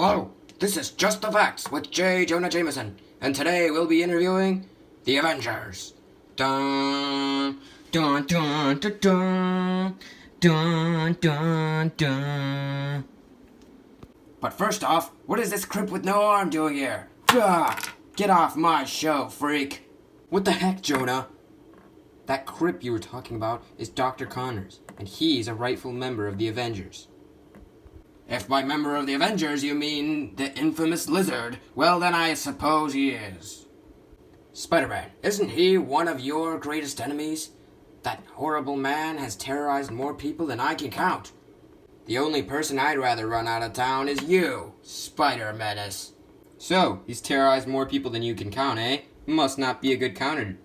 Hello, this is Just the Facts with Jonah Jameson, and today we'll be interviewing the Avengers. Dun, dun, dun, dun, dun, dun, dun, dun. But first off, what is this crip with no arm doing here? Get off my show, freak! What the heck, Jonah? That crip you were talking about is Dr. Connors, and he's a rightful member of the Avengers. If by member of the Avengers you mean the infamous Lizard, well then I suppose he is. Spider-Man, isn't he one of your greatest enemies? That horrible man has terrorized more people than I can count. The only person I'd rather run out of town is you, Spider-Menace. So, he's terrorized more people than you can count, eh? Must not be a good counter.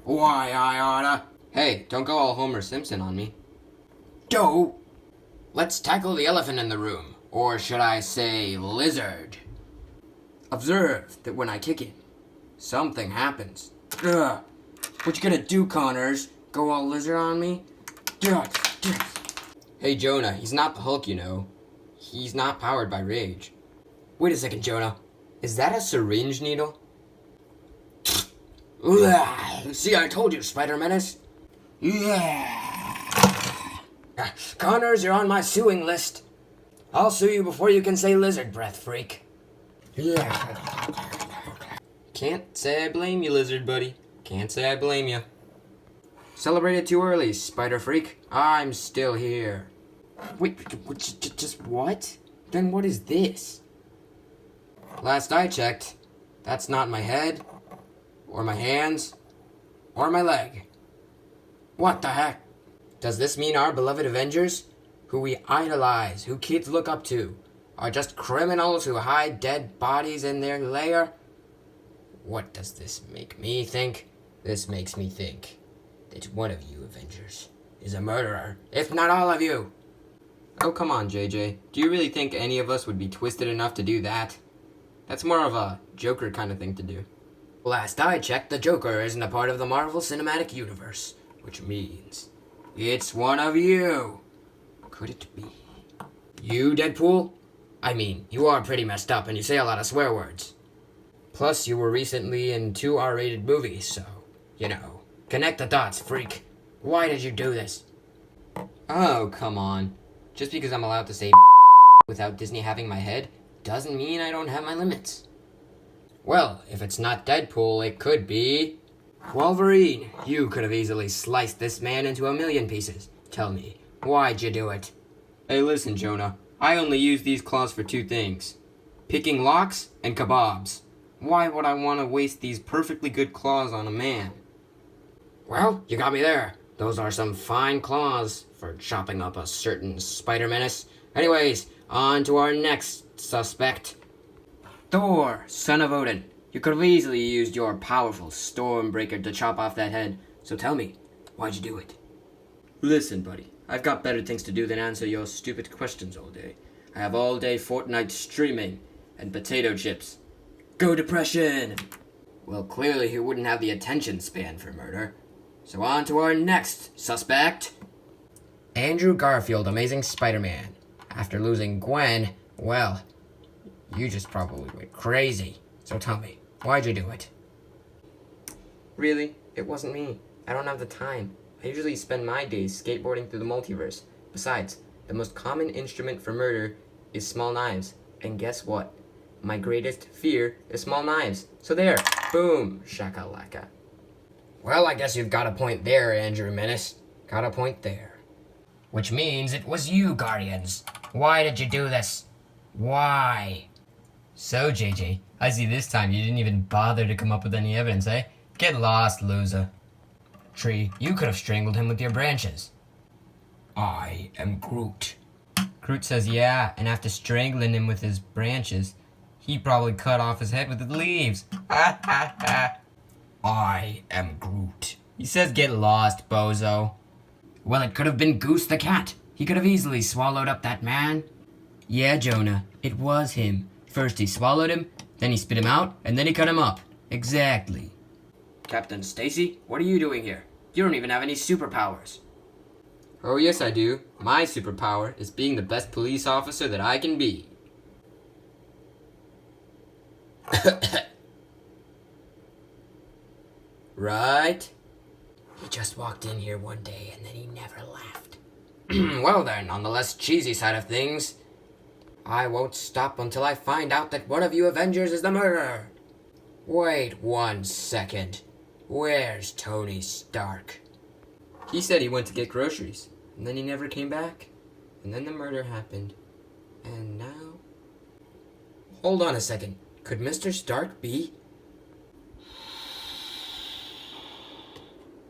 Why, I oughta. Hey, don't go all Homer Simpson on me. Doe! Let's tackle the elephant in the room, or should I say lizard. Observe that when I kick it, something happens. Ugh. What you gonna do, Connors? Go all lizard on me? Hey, Jonah, he's not the Hulk, you know. He's not powered by rage. Wait a second, Jonah. Is that a syringe needle? See, I told you, Spider-Menace. Connors, you're on my suing list. I'll sue you before you can say lizard breath, freak. Can't say I blame you, lizard buddy. Can't say I blame you. Celebrated too early, spider freak. I'm still here. Wait, just what? Then what is this? Last I checked, that's not my head, or my hands, or my leg. What the heck? Does this mean our beloved Avengers, who we idolize, who kids look up to, are just criminals who hide dead bodies in their lair? What does this make me think? This makes me think that one of you Avengers is a murderer, if not all of you. Oh, come on, JJ. Do you really think any of us would be twisted enough to do that? That's more of a Joker kind of thing to do. Last I checked, the Joker isn't a part of the Marvel Cinematic Universe, which means it's one of you. Could it be you, Deadpool? I mean, you are pretty messed up and you say a lot of swear words. Plus, you were recently in 2 R-rated movies, so, you know, connect the dots, freak. Why did you do this? Oh, come on. Just because I'm allowed to say without Disney having my head doesn't mean I don't have my limits. Well, if it's not Deadpool, it could be Wolverine. You could have easily sliced this man into 1,000,000 pieces. Tell me, why'd you do it? Hey, listen, Jonah. I only use these claws for 2 things. Picking locks and kebabs. Why would I want to waste these perfectly good claws on a man? Well, you got me there. Those are some fine claws for chopping up a certain Spider-Menace. Anyways, on to our next suspect. Thor, son of Odin. You could have easily used your powerful Stormbreaker to chop off that head. So tell me, why'd you do it? Listen, buddy. I've got better things to do than answer your stupid questions all day. I have all day Fortnite streaming and potato chips. Go depression! Well, clearly he wouldn't have the attention span for murder. So on to our next suspect. Andrew Garfield, Amazing Spider-Man. After losing Gwen, well, you just probably went crazy. So tell me, why'd you do it? Really? It wasn't me. I don't have the time. I usually spend my days skateboarding through the multiverse. Besides, the most common instrument for murder is small knives. And guess what? My greatest fear is small knives. So there, boom, shakalaka. Well, I guess you've got a point there, Andrew Menace. Got a point there. Which means it was you, Guardians. Why did you do this? Why? So, JJ, I see this time you didn't even bother to come up with any evidence, eh? Get lost, loser. Tree, you could have strangled him with your branches. I am Groot. Groot says yeah, and after strangling him with his branches, he probably cut off his head with the leaves. Ha ha ha. I am Groot. He says get lost, bozo. Well, it could have been Goose the cat. He could have easily swallowed up that man. Yeah, Jonah, it was him. First he swallowed him, then he spit him out, and then he cut him up. Exactly. Captain Stacy, what are you doing here? You don't even have any superpowers. Oh, yes, I do. My superpower is being the best police officer that I can be. Right? He just walked in here one day and then he never left. Well then, on the less cheesy side of things, I won't stop until I find out that one of you Avengers is the murderer. Wait 1 second. Where's Tony Stark? He said he went to get groceries, and then he never came back. And then the murder happened. And now... Hold on a second. Could Mr. Stark be...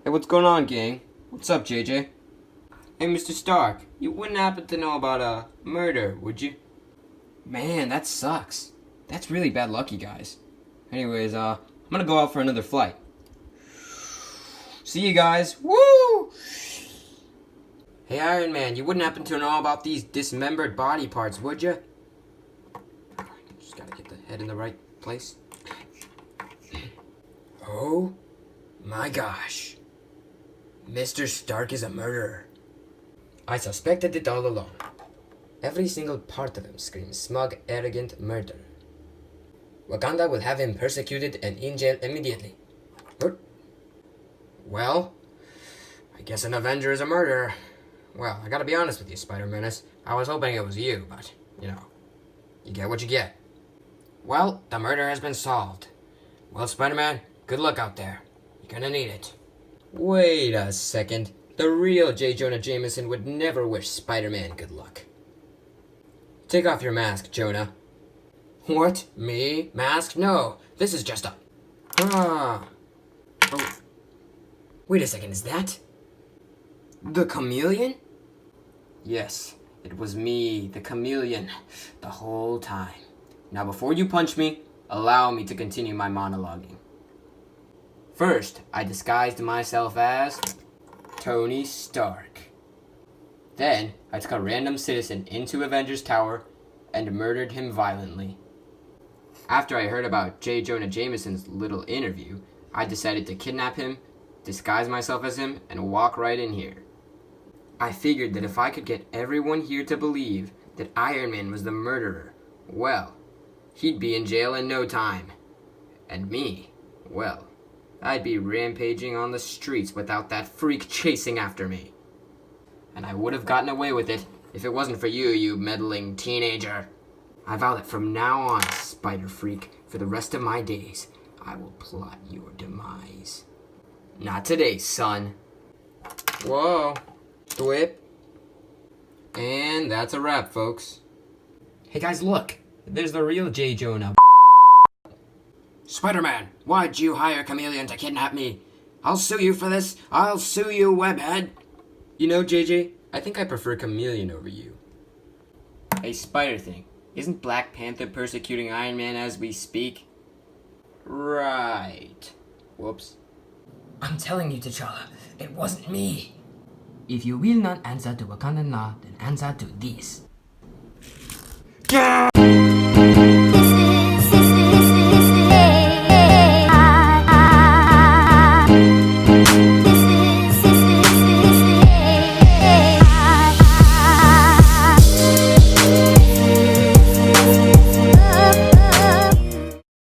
Hey, what's going on, gang? What's up, JJ? Hey, Mr. Stark, you wouldn't happen to know about a murder, would you? Man, that sucks. That's really bad luck, you guys. Anyways, I'm gonna go out for another flight. See you guys. Woo! Hey, Iron Man, you wouldn't happen to know about these dismembered body parts, would you? Just gotta get the head in the right place. Oh my gosh. Mr. Stark is a murderer. I suspected it all along. Every single part of him screams smug, arrogant murder. Wakanda will have him persecuted and in jail immediately. Well, I guess an Avenger is a murderer. Well, I gotta be honest with you, Spider-Menace. I was hoping it was you, but, you know, you get what you get. Well, the murder has been solved. Well, Spider-Man, good luck out there. You're gonna need it. Wait a second. The real Jonah Jameson would never wish Spider-Man good luck. Take off your mask, Jonah. What? Me? Mask? No. This is just a... Oh. Wait a second, is that... the chameleon? Yes, it was me, the chameleon, the whole time. Now before you punch me, allow me to continue my monologuing. First, I disguised myself as... Tony Stark. Then, I took a random citizen into Avengers Tower and murdered him violently. After I heard about Jonah Jameson's little interview, I decided to kidnap him, disguise myself as him, and walk right in here. I figured that if I could get everyone here to believe that Iron Man was the murderer, well, he'd be in jail in no time. And me, well, I'd be rampaging on the streets without that freak chasing after me. And I would have gotten away with it if it wasn't for you, you meddling teenager. I vow that from now on, Spider Freak, for the rest of my days, I will plot your demise. Not today, son. Whoa. Whip. And that's a wrap, folks. Hey guys, look. There's the real J. Jonah. Spider-Man, why'd you hire Chameleon to kidnap me? I'll sue you for this. I'll sue you, webhead. You know, JJ, I think I prefer Chameleon over you. Hey, Spider Thing, isn't Black Panther persecuting Iron Man as we speak? Right. Whoops. I'm telling you, T'Challa, it wasn't me. If you will not answer to Wakandan law, then answer to this.